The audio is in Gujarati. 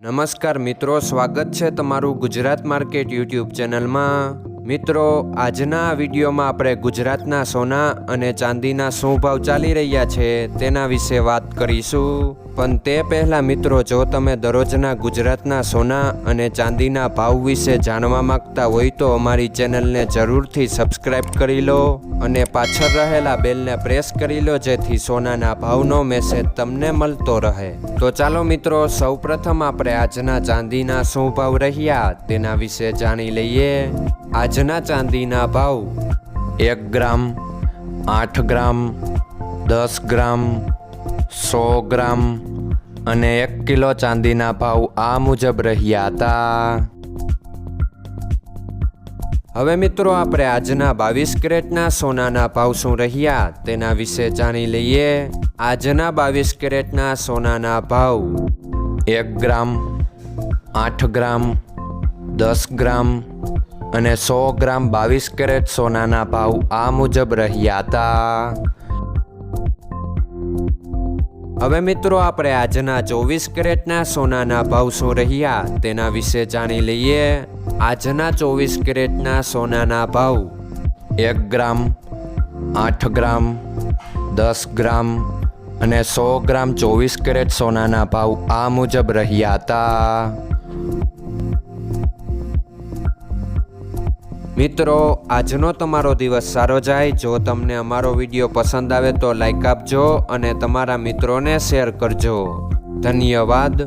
નમસ્કાર મિત્રો, સ્વાગત છે તમારું ગુજરાત માર્કેટ યુટ્યુબ ચેનલમાં। મિત્રો, આજના વિડીયોમાં આપણે ગુજરાતના સોના અને ચાંદીના શું ભાવ ચાલી રહ્યા છે તેના વિશે વાત કરીશું। પણ તે પહેલાં મિત્રો, જો તમે દરરોજના ગુજરાતના સોના અને ચાંદીના ભાવ વિશે જાણવા માંગતા હોય તો અમારી ચેનલને જરૂરથી સબસ્ક્રાઈબ કરી લો અને પાછળ રહેલા બેલને પ્રેસ કરી લો, જેથી સોનાના ભાવનો મેસેજ તમને મળતો રહે। તો ચાલો મિત્રો, સૌપ્રથમ આપણે આજના ચાંદીના શું ભાવ રહ્યા તેના વિશે જાણી લઈએ। આજના ચાંદીના ભાવ 1 ગ્રામ, 8 ગ્રામ, 10 ગ્રામ, 100 ગ્રામ અને 1 કિલો ચાંદીના ભાવ આ મુજબ રહ્યા હતા। હવે મિત્રો, આપણે આજના 22 કેરેટના સોનાના ભાવ શું રહ્યા તેના વિશે જાણી લઈએ। આજના 22 કેરેટના સોનાના ભાવ 1 ગ્રામ, 8 ગ્રામ, 10 ગ્રામ અને 100 ગ્રામ 22 કેરેટ સોનાના ભાવ આ મુજબ રહ્યા હતા। હવે મિત્રો, આપણે આજના 24 કેરેટના સોનાના ભાવ શું રહ્યા તેના વિશે જાણી લઈએ। આજના 24 કેરેટના સોનાના ભાવ 1 ગ્રામ, 8 ગ્રામ, 10 ગ્રામ અને 100 ગ્રામ 24 કેરેટ સોનાના ભાવ આ મુજબ રહ્યા હતા। મિત્રો, આજનો તમારો દિવસ સારો જાય। જો તમને અમારો વિડીયો પસંદ આવે તો લાઈક આપજો અને તમારા મિત્રોને શેર કરજો। ધન્યવાદ।